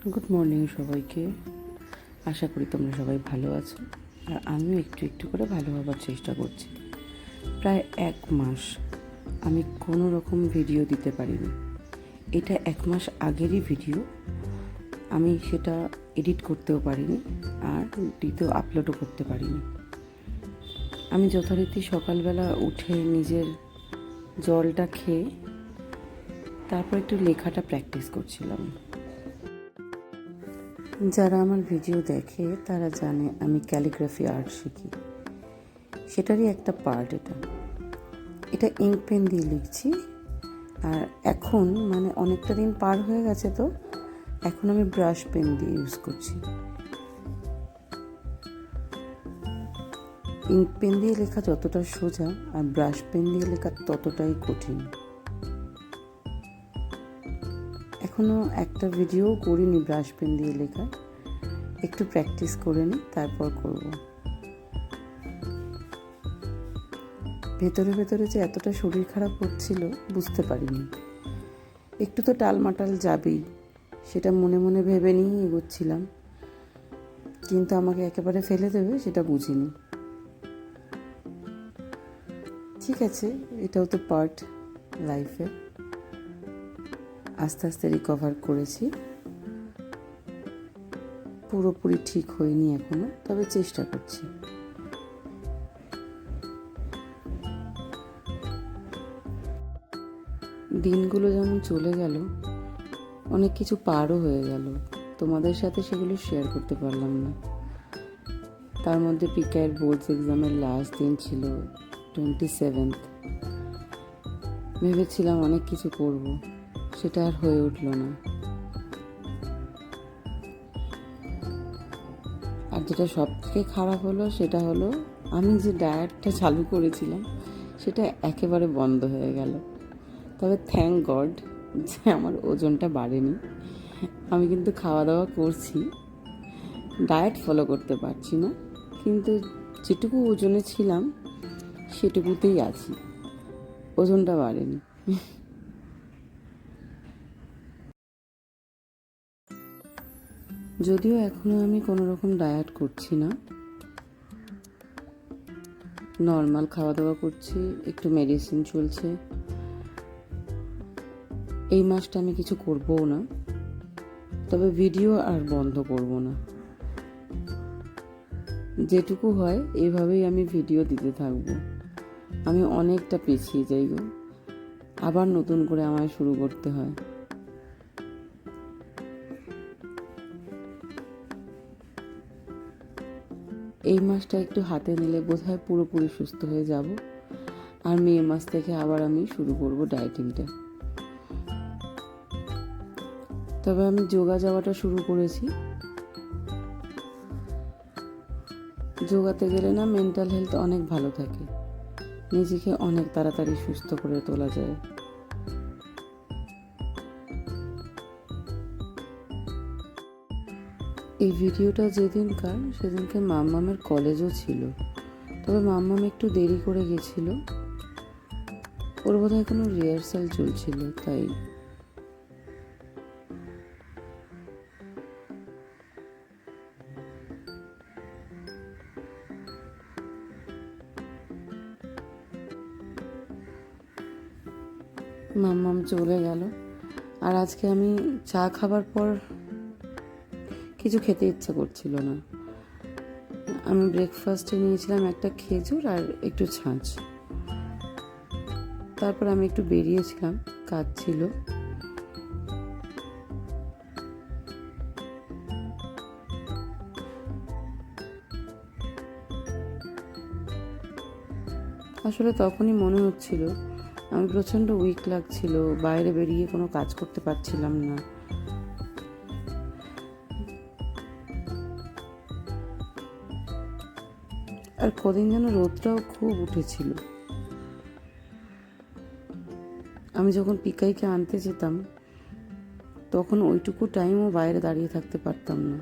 Good morning সবাইকে। আশা করি তোমরা সবাই ভালো আছো, আর আমিও একটু একটু করে ভালো হবার চেষ্টা করছি। প্রায় 1 মাস আমি কোনো রকম ভিডিও দিতে পারিনি। এটা 1 মাস আগেরই ভিডিও, আমি সেটা এডিট করতেও পারিনি, আর দ্বিতীয় আপলোডও করতে পারিনি। আমি যথারীতি সকালবেলা উঠে নিজের জলটা খেয়ে তারপর একটু লেখাটা প্র্যাকটিস করছিলাম। যারা আমার ভিডিও দেখে তারা জানে আমি ক্যালিগ্রাফি আর্ট শিখি, সেটারই একটা পার্ট এটা ইঙ্ক পেন দিয়ে লিখছি। আর এখন অনেকটা দিন পার হয়ে গেছে, তো এখন আমি ব্রাশ পেন দিয়ে ইউজ করছি। ইঙ্ক পেন দিয়ে লেখা যতটা সোজা, আর ব্রাশ পেন দিয়ে লেখা ততটাই কঠিন। এখনও একটা ভিডিও করিনি ব্রাশ পেন দিয়ে লেখা, একটু প্র্যাকটিস করে নিই, তারপর করব। ভেতরে ভেতরে যে এতটা শরীর খারাপ হচ্ছিল বুঝতে পারিনি। একটু তো টালমাটাল যাবেই, সেটা মনে মনে ভেবে নিয়েই এগোচ্ছিলাম, কিন্তু আমাকে একেবারে ফেলে দেবে সেটা বুঝিনি। ঠিক আছে, এটাও তো পার্ট লাইফে। আস্তে আস্তে রিকভার করেছি, পুরোপুরি ঠিক হয়নি এখনো, তবে চেষ্টা করছি। দিনগুলো যেমন চলে গেল, অনেক কিছু পারও হয়ে গেল, তোমাদের সাথে সেগুলো শেয়ার করতে পারলাম না। তার মধ্যে পিকায়ের বোর্ডস এক্সামের লাস্ট দিন ছিল 27th। ভেবেছিলাম অনেক কিছু করব, সেটা আর হয়ে উঠল না। আর যেটা সব থেকে খারাপ হলো সেটা হলো আমি যে ডায়েটটা চালু করেছিলাম সেটা একেবারে বন্ধ হয়ে গেল। তবে থ্যাঙ্ক গড যে আমার ওজনটা বাড়েনি। আমি কিন্তু খাওয়া দাওয়া করছি, ডায়েট ফলো করতে পারছি না, কিন্তু যেটুকু ওজনে ছিলাম সেটুকুতেই আছি, ওজনটা বাড়েনি। যদিও এখনও আমি কোনো রকম ডায়েট করছি না, নর্মাল খাওয়া দাওয়া করছি, একটু মেডিসিন চলছে। এই মাসটা আমি কিছু করবও না, তবে ভিডিও আর বন্ধ করব না। যেটুকু হয় এইভাবেই আমি ভিডিও দিতে থাকবো। আমি অনেকটা পিছিয়ে যাই গো, আবার নতুন করে আমায় শুরু করতে হয়। এই মাসটা একটু হাতে নিলে বোধহয় পুরোপুরি সুস্থ হয়ে যাব, আর মে মাস থেকে আবার আমি শুরু করব ডায়েটিংটা। তবে আমি যোগা যাওয়াটা শুরু করেছি। যোগাতে গেলে না মেন্টাল হেলথ অনেক ভালো থাকে, নিজেকে অনেক তাড়াতাড়ি সুস্থ করে তোলা যায়। এই ভিডিওটা যেদিনকার, সেদিনকে মাম্মামের কলেজও ছিল, তবে মাম্মাম একটু দেরি করে গেছিল, ওর বোধহয় কোনো রিহার্সাল চলছিল, তাই। মাম্মাম চলে গেল, আর আজকে আমি চা খাবার পর কিছু খেতে ইচ্ছা করছিল না। আমি ব্রেকফাস্টে নিয়েছিলাম একটা খেজুর আর একটু ছাঁচ। তারপর আমি একটু বেরিয়েছিলাম, কাজ ছিল। আসলে তখনই মনে হচ্ছিল আমি প্রচণ্ড উইক লাগছিল, বাইরে বেরিয়ে কোনো কাজ করতে পারছিলাম না। আর কদিন যেন রোদটাও খুব উঠেছিল। আমি যখন পিকাইকে আনতে যেতাম তখন ওইটুকু টাইমও বাইরে দাঁড়িয়ে থাকতে পারতাম না।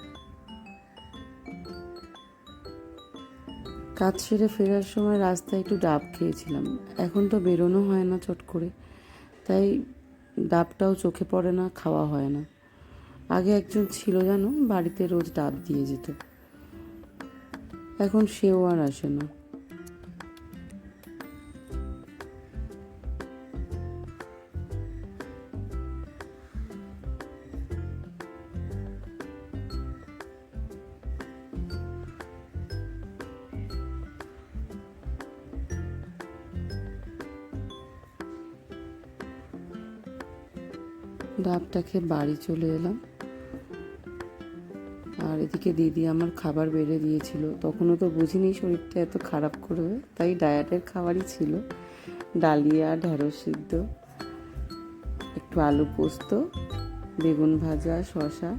কাজ সেরে ফেরার সময় রাস্তায় একটু ডাব খেয়েছিলাম। এখন তো বেরোনো হয় না চট করে, তাই ডাবটাও চোখে পড়ে না, খাওয়া হয় না। আগে একজন ছিল জানো, বাড়িতে রোজ ডাব দিয়ে যেত, এখন সেও আর আসে না। ডাবটা খেয়ে বাড়ি চলে এলাম। আর এদিকে দিদি আমার খাবার বেড়ে দিয়েছিল, তখনও তো বুঝিনি শরীরটা এত খারাপ করবে, তাই ডায়েটের খাবারই ছিল। ডালিয়া, ঢেঁড়স সিদ্ধ, একটু আলু পোস্ত, বেগুন ভাজা, শসা।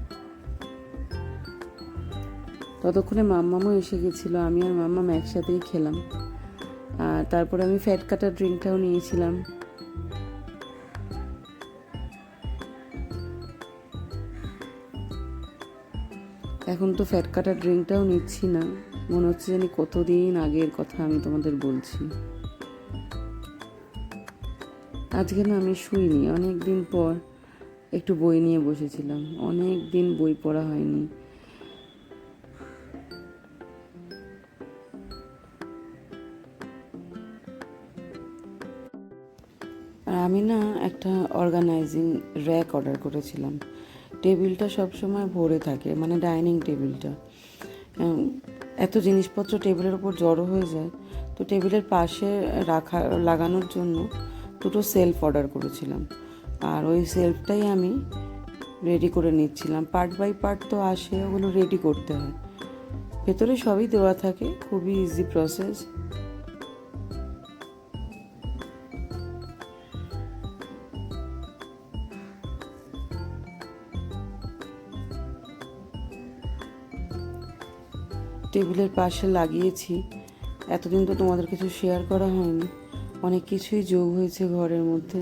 ততক্ষণে মাম্মামও এসে গেছিলো, আমি আর মাম্মাম একসাথেই খেলাম। আর তারপরে আমি ফ্যাট কাটার ড্রিঙ্কটাও নিয়েছিলাম। এখন তো ফ্যাট কাটার ড্রিঙ্কটাও নিচ্ছি না, মনে হচ্ছে জানি কতদিন আগের কথা আমি তোমাদের বলছি। আজকে না আমি শুইনি, অনেক দিন পর একটু বই নিয়ে বসেছিলাম, অনেক দিন বই পড়া হয়নি। আর আমি না একটা অর্গানাইজিং র্যাক অর্ডার করেছিলাম। টেবিলটা সবসময় ভরে থাকে, মানে ডাইনিং টেবিলটা, এত জিনিসপত্র টেবিলের ওপর জড়ো হয়ে যায়, তো টেবিলের পাশে লাগানোর জন্য দুটো সেলফ অর্ডার করেছিলাম। আর ওই সেলফটাই আমি রেডি করে নিচ্ছিলাম। পার্ট বাই পার্ট তো আসে, ওগুলো রেডি করতে হয়, ভেতরে সবই দেওয়া থাকে, খুবই ইজি প্রসেস। টেবিলের পাশে লাগিয়েছি, এতদিন তো তোমাদের কিছু শেয়ার করা হয়নি, অনেক কিছুই যোগ হয়েছে ঘরের মধ্যে।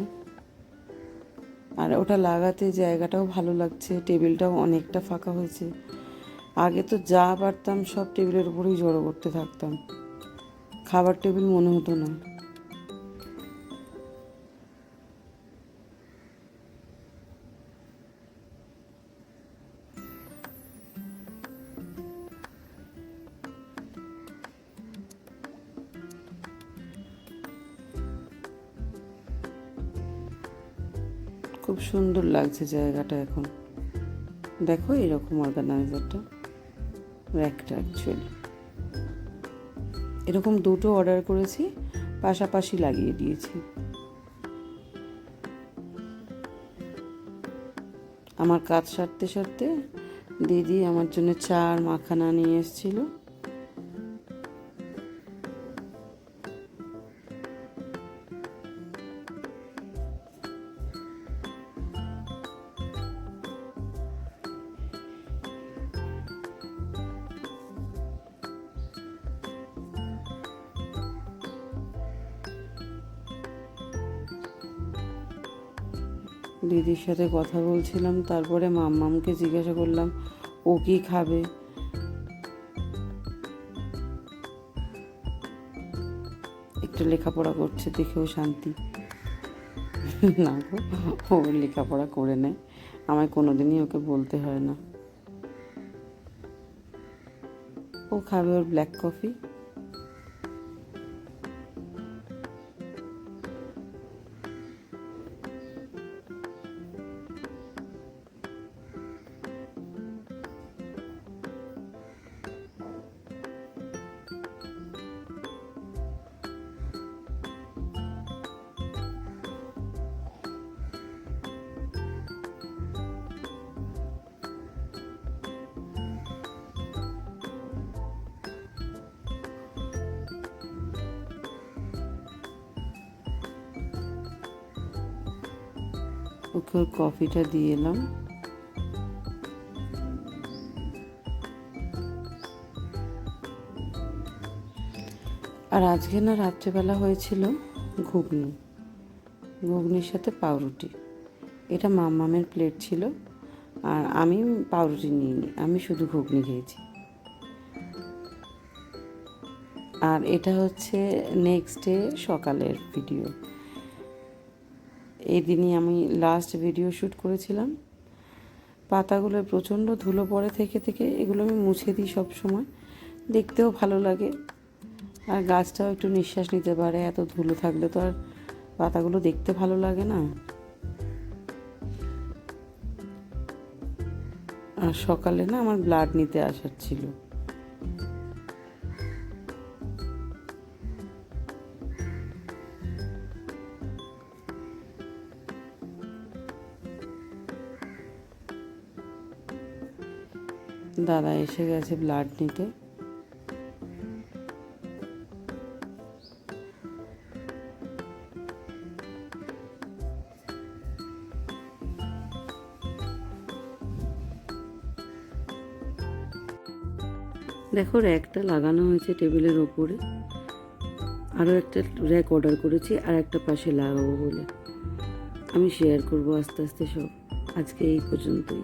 আর ওটা লাগাতে জায়গাটাও ভালো লাগছে, টেবিলটাও অনেকটা ফাঁকা হয়েছে। আগে তো যা পারতাম সব টেবিলের উপরেই জড়ো করতে থাকতাম, খাবার টেবিল মনে হতো না। খুব সুন্দর লাগছে জায়গাটা এখন। দেখো এরকম অর্গানাইজারটা, র্যাকটা অ্যাকচুয়ালি এরকম দুটো অর্ডার করেছি, পাশাপাশি লাগিয়ে দিয়েছি। আমার কাজ সারতে সারতে দিদি আমার জন্য চা আর মাখানা নিয়ে এসেছিলো। দিদির সাথে কথা বলছিলাম, তারপরে মাম্মামকে জিজ্ঞাসা করলাম ও কি খাবে। একটু লেখাপড়া করছে দেখেও শান্তি। না গো, ও লেখাপড়া করে নেয়, আমায় কোনোদিনই ওকে বলতে হয় না। ও খাবে ওর ব্ল্যাক কফি। ওকে ওর কফিটা দিয়ে এলাম। আর আজকে না রাত্রেবেলা হয়েছিল ঘুগনি, ঘুগনির সাথে পাউরুটি। এটা মাম্মামের প্লেট ছিল, আর আমি পাউরুটি নিইনি, আমি শুধু ঘুগনি খেয়েছি। আর এটা হচ্ছে নেক্সট ডে সকালের ভিডিও। এই দিনই আমি লাস্ট ভিডিও শ্যুট করেছিলাম। পাতাগুলো প্রচণ্ড ধুলো পড়ে থেকে থেকে এগুলো আমি মুছে দিই সব সময়, দেখতেও ভালো লাগে আর গাছটাও একটু নিঃশ্বাস নিতে পারে। এত ধুলো থাকলে তো আর পাতাগুলো দেখতে ভালো লাগে না। আর সকালে না আমার ব্লাড নিতে আসার ছিল, দাদা এসে গেছে ব্লাড নিতে। দেখো র্যাকটা লাগানো হয়েছে টেবিলের ওপরে, আরও একটা র্যাক অর্ডার করেছি আর একটা পাশে লাগাবো বলে। আমি শেয়ার করবো আস্তে আস্তে সব। আজকে এই পর্যন্তই।